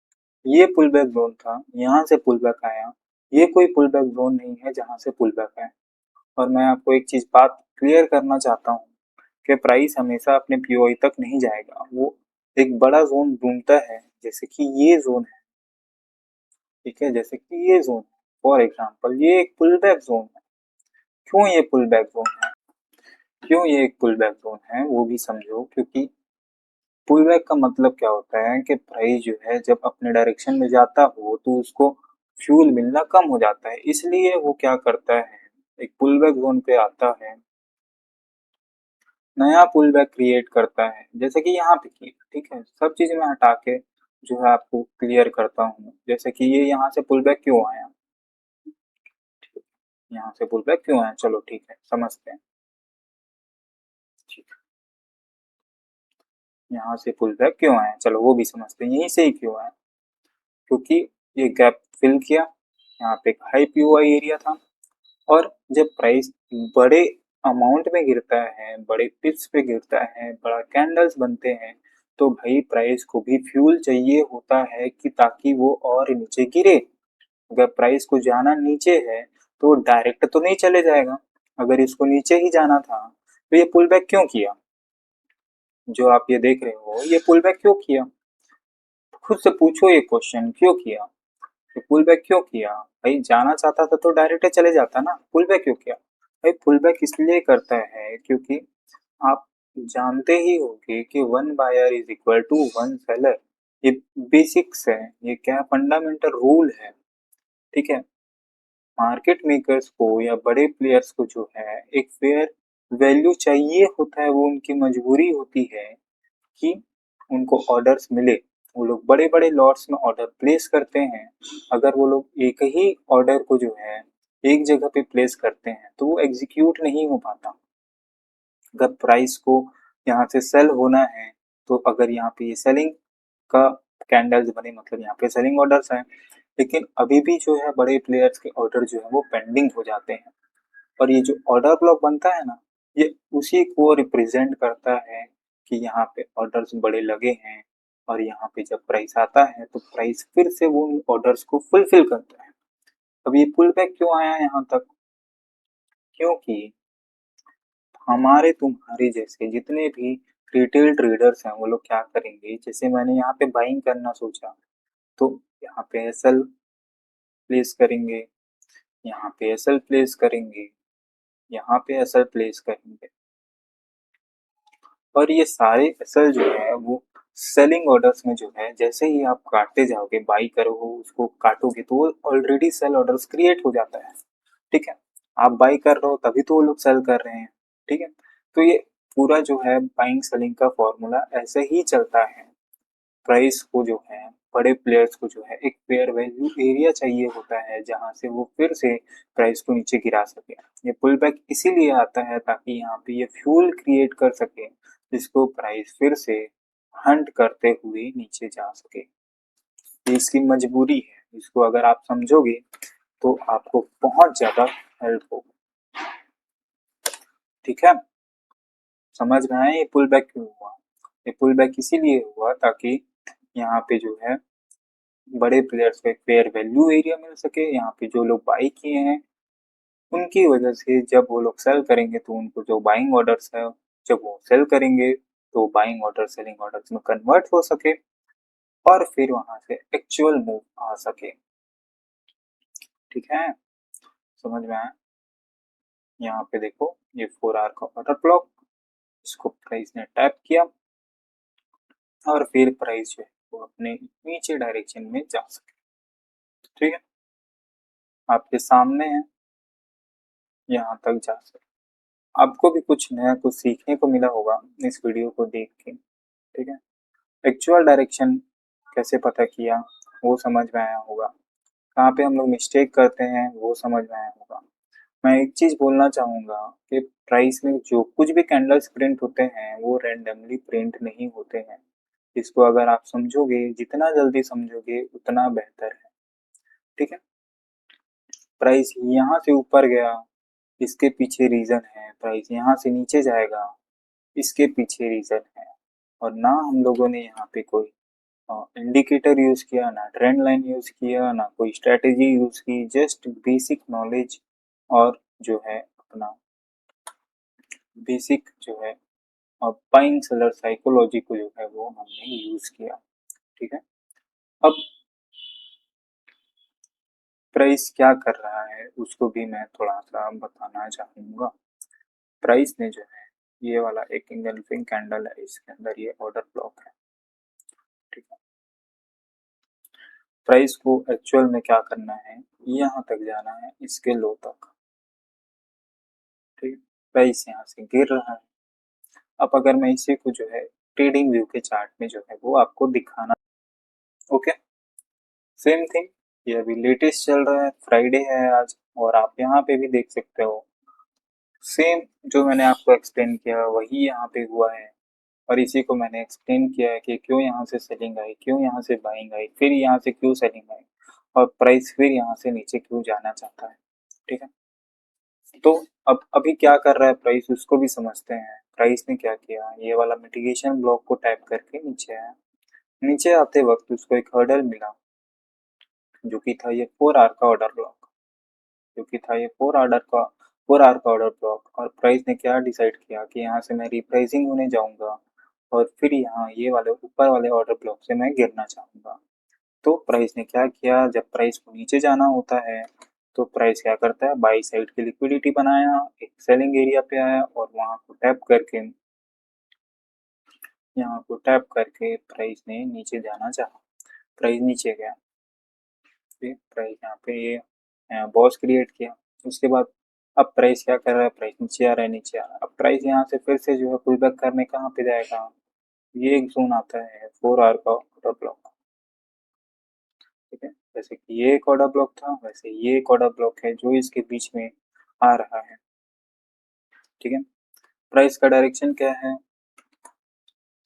S1: ये पुल बैक जोन था, यहाँ से पुल बैक आया, ये कोई पुल बैक जोन नहीं है जहाँ से पुल बैक आया। और मैं आपको एक चीज बात क्लियर करना चाहता हूँ कि प्राइस हमेशा अपने पीओआई तक नहीं जाएगा, वो एक बड़ा जोन ढूंढता है जैसे कि ये जोन है। ठीक है, जैसे कि ये जोन, फॉर एग्जांपल ये एक पुल बैक जोन है। क्यों ये पुल बैक जोन है, क्यों ये एक पुल बैक जोन है वो भी समझो, क्योंकि पुल बैक का मतलब क्या होता है कि प्राइस जो है जब अपने डायरेक्शन में जाता हो तो उसको फ्यूल मिलना कम हो जाता है, इसलिए वो क्या करता है, एक पुल बैक जोन पे आता है, नया पुल बैक क्रिएट करता है, जैसे कि यहाँ पे किया। ठीक है, सब चीजें मैं हटा के जो है आपको क्लियर करता हूँ, जैसे कि ये यहाँ से पुल बैक क्यों आया, यहाँ से पुल बैक क्यों आया, चलो ठीक है समझते हैं। ठीक है, यहाँ से पुल बैक क्यों आया, चलो वो भी समझते हैं, यहीं से ही क्यों आया, क्योंकि ये गैप फिल किया, यहाँ पे एक हाई पीओआई एरिया था, और जब प्राइस बड़े अमाउंट में गिरता है, बड़े पिप्स पे गिरता है, बड़ा कैंडल्स बनते हैं, तो भाई प्राइस को भी फ्यूल चाहिए होता है कि ताकि वो और नीचे गिरे। अगर प्राइस को जाना नीचे है तो डायरेक्ट तो नहीं चले जाएगा, अगर इसको नीचे ही जाना था तो ये पुल बैक क्यों किया, जो आप ये देख रहे हो ये पुल बैक क्यों किया, खुद से पूछो ये क्वेश्चन क्यों किया, तो पुल बैक क्यों किया, भाई जाना चाहता था तो डायरेक्ट चले जाता ना, पुल बैक क्यों किया, भाई पुल बैक इसलिए करता है क्योंकि आप जानते ही होंगे कि one buyer is equal to one seller, ये बेसिक्स है, ये क्या फंडामेंटल रूल है। ठीक है, मार्केट मेकर्स को या बड़े प्लेयर्स को जो है एक फेयर वैल्यू चाहिए होता है, वो उनकी मजबूरी होती है कि उनको ऑर्डर्स मिले, वो लोग बड़े बड़े लॉट्स में ऑर्डर प्लेस करते हैं, अगर वो लोग एक ही ऑर्डर को जो है एक जगह पे प्लेस करते हैं तो वो एग्जीक्यूट नहीं हो पाता, अगर प्राइस को यहाँ से सेल होना है तो अगर यहाँ पे ये सेलिंग का कैंडल्स बने मतलब यहाँ पे सेलिंग ऑर्डर्स हैं, लेकिन अभी भी जो है बड़े प्लेयर्स के ऑर्डर जो है वो पेंडिंग हो जाते हैं, और ये जो ऑर्डर ब्लॉक बनता है ना, ये उसी को रिप्रेजेंट करता है कि यहाँ पे ऑर्डर्स बड़े लगे हैं, और यहाँ पे जब प्राइस आता है तो प्राइस फिर से वो ऑर्डर्स को फुलफिल करता है। अब ये पुल बैक क्यों आया यहाँ तक, क्योंकि हमारे तुम्हारे जैसे जितने भी रिटेल ट्रेडर्स हैं वो लोग क्या करेंगे, जैसे मैंने यहाँ पे बाइंग करना सोचा तो यहाँ पे एसएल प्लेस करेंगे, यहाँ पे एसएल प्लेस करेंगे, यहाँ पे एसएल प्लेस करेंगे, और ये सारे एसएल जो है वो सेलिंग ऑर्डर्स में जो है जैसे ही आप काटते जाओगे, बाई करो उसको काटोगे तो वो ऑलरेडी सेल ऑर्डर्स क्रिएट हो जाता है। ठीक है, आप बाई कर रहे हो तभी तो वो लोग सेल कर रहे हैं। ठीक है, तो ये पूरा जो है बाइंग सेलिंग का फॉर्मूला ऐसे ही चलता है, प्राइस को जो है बड़े प्लेयर्स को जो है एक फेयर वैल्यू एरिया चाहिए होता है जहां से वो फिर से प्राइस को नीचे गिरा सके, ये पुल बैक इसीलिए आता है ताकि यहाँ पे ये फ्यूल क्रिएट कर सके जिसको प्राइस फिर से हंट करते हुए नीचे जा सके, ये इसकी मजबूरी है, इसको अगर आप समझोगे तो आपको बहुत ज्यादा हेल्प होगा। ठीक है, समझ में आया ये पुल बैक क्यों हुआ, ये पुल बैक इसीलिए हुआ ताकि यहाँ पे जो है बड़े प्लेयर्स को एक फेयर वैल्यू एरिया मिल सके, यहाँ पे जो लोग बाई किए हैं उनकी वजह से जब वो लोग सेल करेंगे तो उनको जो बाइंग ऑर्डर्स है, जब वो सेल करेंगे तो बाइंग ऑर्डर सेलिंग ऑर्डर्स में कन्वर्ट हो सके और फिर वहां से एक्चुअल मूव आ सके। ठीक है, समझ में आया, यहाँ पे देखो ये 4 आवर का ऑर्डर ब्लॉक, इसको प्राइस ने टैप किया और फिर प्राइस जो है वो अपने नीचे डायरेक्शन में जा सके। ठीक है, आपके सामने है, यहाँ तक जा सके, आपको भी कुछ नया कुछ सीखने को मिला होगा इस वीडियो को देख के। ठीक है, एक्चुअल डायरेक्शन कैसे पता किया वो समझ में आया होगा, कहाँ पे हम लोग मिस्टेक करते हैं वो समझ में आया होगा। मैं एक चीज बोलना चाहूंगा कि प्राइस में जो कुछ भी कैंडल्स प्रिंट होते हैं वो रैंडमली प्रिंट नहीं होते हैं, इसको अगर आप समझोगे जितना जल्दी समझोगे उतना बेहतर है। ठीक है, प्राइस यहाँ से ऊपर गया इसके पीछे रीजन है, प्राइस यहाँ से नीचे जाएगा इसके पीछे रीजन है, और ना हम लोगों ने यहाँ पे कोई इंडिकेटर यूज किया, ना ट्रेंड लाइन यूज किया, ना कोई स्ट्रेटेजी यूज की, जस्ट बेसिक नॉलेज और जो है अपना बेसिक जो है बाइंग सेलर साइकोलॉजी को जो है वो हमने यूज किया। ठीक है, अब प्राइस क्या कर रहा है उसको भी मैं थोड़ा सा बताना चाहूंगा। प्राइस ने जो है ये वाला एक इंगल्फिंग कैंडल है, इसके अंदर ये ऑर्डर ब्लॉक है। ठीक है, प्राइस को एक्चुअल में क्या करना है, यहाँ तक जाना है, इसके लो तक। ठीक, प्राइस यहाँ से गिर रहा है। अब अगर मैं इसी को जो है ट्रेडिंग व्यू के चार्ट में जो है वो आपको दिखाना, ओके, सेम थिंग, ये अभी लेटेस्ट चल रहा है, फ्राइडे है आज, और आप यहाँ पे भी देख सकते हो सेम जो मैंने आपको एक्सप्लेन किया वही यहाँ पे हुआ है। और इसी को मैंने एक्सप्लेन किया है कि क्यों यहाँ से सेलिंग आई, क्यों यहाँ से बाइंग आई, फिर यहाँ से क्यों सेलिंग आई, और प्राइस फिर यहाँ से नीचे क्यों जाना चाहता है। ठीक है, तो अब अभी क्या कर रहा है प्राइस, उसको भी समझते हैं। प्राइस ने क्या किया, ये वाला मिटिगेशन ब्लॉक को टैप करके नीचे आया। नीचे आते वक्त उसको एक हर्डल मिला, जो कि था ये 4 आवर का ऑर्डर ब्लॉक, जो कि था ये 4 आवर का ऑर्डर ब्लॉक। और प्राइस ने क्या डिसाइड किया कि यहाँ से मैं रिप्राइसिंग होने जाऊंगा, और फिर यहाँ ये वाले ऊपर वाले ऑर्डर ब्लॉक से मैं गिरना चाहूंगा। तो प्राइस ने क्या किया, जब प्राइस को नीचे जाना होता है तो प्राइस क्या करता है, बाई साइड की लिक्विडिटी बनाया, एक सेलिंग एरिया पे आया, और वहां को टैप करके, यहाँ को टैप करके प्राइस ने नीचे जाना चाहा। प्राइस नीचे गया, फिर प्राइस यहाँ पे ये बॉस क्रिएट किया। उसके बाद अब प्राइस क्या कर रहा है, प्राइस नीचे आ रहा है, नीचे आ रहा है। अब प्राइस यहाँ से फिर से जो है पुल बैक करने कहाँ पे जाएगा, ये एक जोन आता है 4 आवर का ऑर्डर ब्लॉक। ठीक है, जैसे कि ये एक ऑर्डर ब्लॉक था, वैसे ये एक ऑर्डर ब्लॉक है जो इसके बीच में आ रहा है। ठीक है, प्राइस का डायरेक्शन क्या है,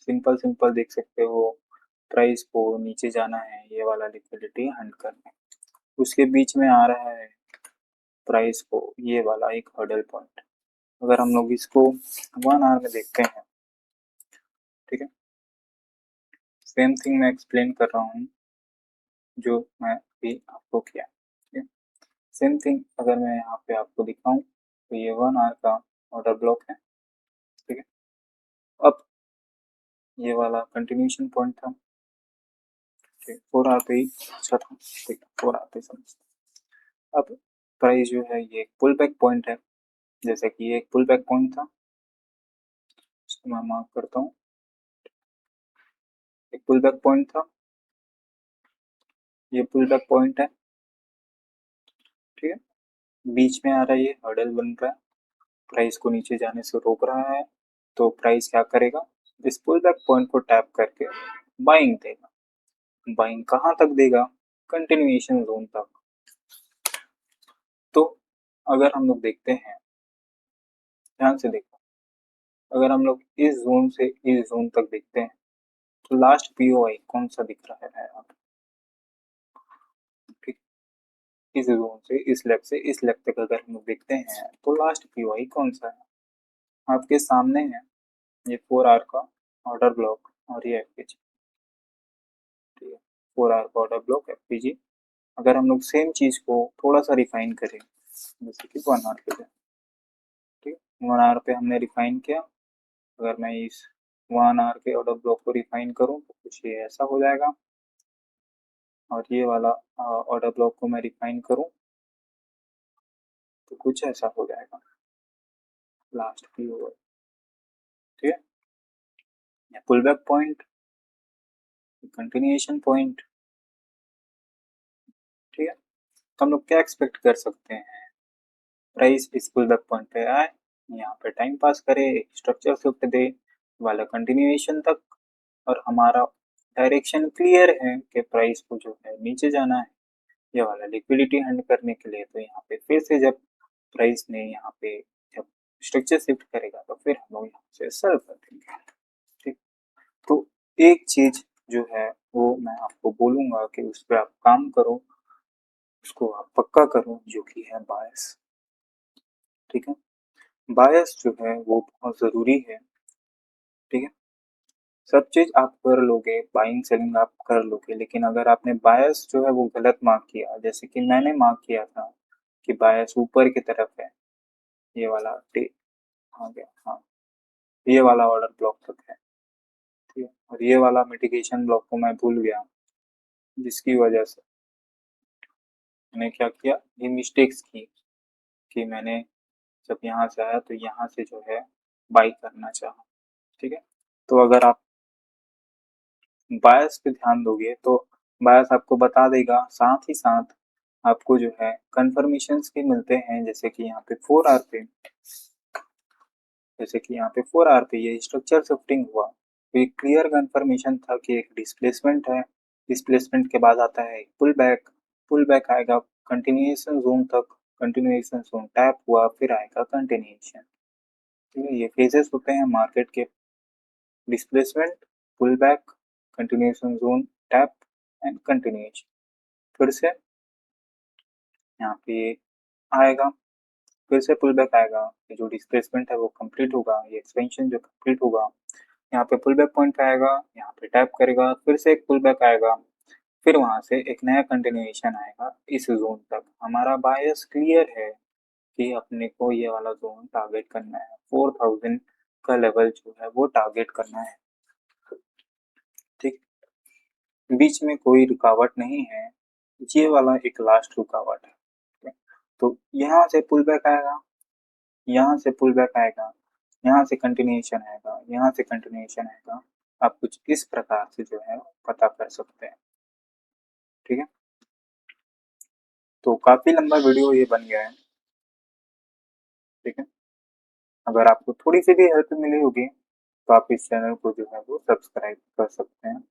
S1: सिंपल सिंपल देख सकते हो, प्राइस को नीचे जाना है ये वाला लिक्विडिटी हंट करने, उसके बीच में आ रहा है प्राइस को ये वाला एक हर्डल पॉइंट। अगर हम लोग इसको 1 आवर में देखते हैं, ठीक है, सेम थिंग मैं एक्सप्लेन कर रहा हूँ जो मैं भी आपको किया। ठीक है, सेम थिंग अगर मैं यहाँ पे आपको दिखाऊं तो ये 1 आवर का ऑर्डर ब्लॉक है। ठीक है, अब ये वाला कंटिन्यूशन पॉइंट था, 4 आवर पे ही अच्छा था। ठीक है, 4 आवर पे समझते। अब प्राइस जो है ये एक पुल बैक पॉइंट है, जैसे कि ये एक पुल बैक पॉइंट था, इसको मैं मार्क करता हूँ, एक पुल बैक पॉइंट था, ये पुल बैक पॉइंट है। ठीक है, बीच में आ रहा है, ये हर्डल बन रहा है, प्राइस को नीचे जाने से रोक रहा है। तो प्राइस क्या करेगा, इस पुल बैक पॉइंट को टैप करके बाइंग देगा। बाइंग कहाँ तक देगा, कंटिन्यूएशन जोन तक। तो अगर हम लोग देखते हैं, ध्यान से देखो, अगर हम लोग इस जोन से इस जोन तक देखते हैं तो लास्ट पीओआई कौन सा दिख रहा है आप, ठीक, इस जोन से इस लेग से इस लेग तक अगर हम लोग देखते हैं तो लास्ट पीओआई कौन सा है, आपके सामने है, ये 4 आवर का ऑर्डर ब्लॉक और ये एफपीजी। ठीक है, 4 आवर का ऑर्डर ब्लॉक एफपीजी। अगर हम लोग सेम चीज को थोड़ा सा रिफाइन करें, जैसे कि 1 आवर के लिए, ठीक है, 1 आवर पे हमने रिफाइन किया, अगर मैं इस 1 आवर के ऑर्डर ब्लॉक को रिफाइन करूं तो कुछ ये ऐसा हो जाएगा, और ये वाला ऑर्डर ब्लॉक को मैं रिफाइन करूं तो कुछ ऐसा हो जाएगा, लास्ट की ओवर। ठीक है, pull back point, continuation point. ठीक है, तो हम लोग क्या एक्सपेक्ट कर सकते हैं, प्राइस इस पुल बैक पॉइंट पे आए, यहाँ पे टाइम पास करे, एक स्ट्रक्चर शिफ्ट दे वाला कंटिन्यूएशन तक, और हमारा डायरेक्शन क्लियर है कि प्राइस को जो है नीचे जाना है ये वाला लिक्विडिटी हैंड करने के लिए। तो यहाँ पे फिर से जब प्राइस ने यहाँ पे जब स्ट्रक्चर शिफ्ट करेगा तो फिर हम लोग यहाँ से सर्व कर देंगे। ठीक, तो एक चीज जो है वो मैं आपको बोलूंगा कि उस पर आप काम करो, उसको आप पक्का करो, जो कि है बायस। ठीक है, बायस जो है वो बहुत जरूरी है। ठीक है, सब चीज आप कर लोगे, बाइंग सेलिंग आप कर लोगे, लेकिन अगर आपने बायस जो है वो गलत मार्क किया, जैसे कि मैंने मार्क किया था कि बायस ऊपर की तरफ है, ये वाला आ गया, हाँ, ये वाला ऑर्डर ब्लॉक तक है। ठीक है, और ये वाला मिटिगेशन ब्लॉक को मैं भूल गया, जिसकी वजह से मैंने क्या किया, ये मिस्टेक्स की कि मैंने जब यहाँ से आया तो यहाँ से जो है बाई करना चाहो, ठीक है। तो अगर आप बायस पे ध्यान दोगे तो बायस आपको बता देगा, साथ ही साथ आपको जो है कंफर्मेशंस भी मिलते हैं, जैसे कि यहाँ पे 4 आर पे, जैसे कि यहाँ पे 4 आर पे ये स्ट्रक्चर शिफ्टिंग हुआ तो एक क्लियर कंफर्मेशन था कि एक डिस्प्लेसमेंट है। डिस्प्लेसमेंट के बाद आता है पुल बैक, पुल बैक आएगा कंटिन्यूएशन जोन तक, कंटिन्यूएशन जोन टैप हुआ, फिर आएगा कंटिन्यूएशन। ठीक है, ये फेजेस होते हैं मार्केट के, displacement, pull back, continuation zone, tap and continuation. फिर से यहाँ पे आएगा, फिर से पुल बैक आएगा, ये जो डिस्प्लेसमेंट है वो कंप्लीट होगा, ये एक्सपेंशन जो कंप्लीट होगा, यहाँ पे पुल बैक पॉइंट पे आएगा, यहाँ पे टैप करेगा, फिर से एक पुल बैक आएगा, फिर वहां से एक नया कंटिन्यूएशन आएगा इस जोन तक। हमारा बायस क्लियर है कि अपने को ये वाला जोन टारगेट करना है, 4000 का लेवल जो है वो टारगेट करना है, ठीक। बीच में कोई रुकावट नहीं है, ये वाला एक लास्ट रुकावट है। तो यहाँ से पुल बैक आएगा, यहाँ से पुल बैक आएगा, यहाँ से कंटिन्यूएशन आएगा, यहाँ से कंटिन्यूएशन आएगा। आप कुछ इस प्रकार से जो है पता कर सकते हैं, ठीक है। तो काफी लंबा वीडियो ये बन गया है, ठीक है। अगर आपको थोड़ी सी भी हेल्प मिली होगी तो आप इस चैनल को जो है वो सब्सक्राइब कर सकते हैं।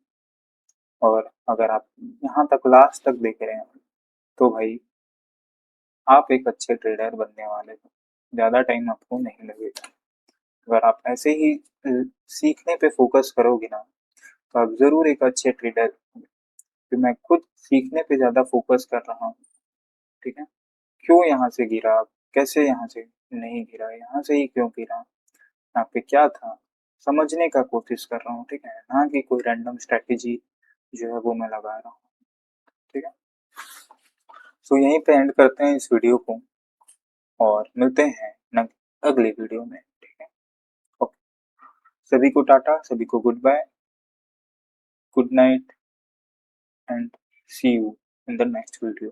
S1: और अगर आप यहाँ तक लास्ट तक देख रहे हैं तो भाई आप एक अच्छे ट्रेडर बनने वाले हो, ज़्यादा टाइम आपको नहीं लगेगा। अगर आप ऐसे ही सीखने पे फोकस करोगे ना तो आप ज़रूर एक अच्छे ट्रेडर होंगे। तो मैं खुद सीखने पे ज़्यादा फोकस कर रहा हूँ, ठीक है। क्यों यहाँ से गिरा, कैसे यहाँ से नहीं गिरा, यहाँ से ही क्यों गिरा, यहाँ पे क्या था, समझने का कोशिश कर रहा हूँ, ठीक है, ना कि कोई रैंडम स्ट्रैटेजी जो है वो मैं लगा रहा हूँ, ठीक है। सो यहीं पे एंड करते हैं इस वीडियो को और मिलते हैं अगले वीडियो में, ठीक है। ओके, सभी को टाटा, सभी को goodbye, good night and see you in the next video.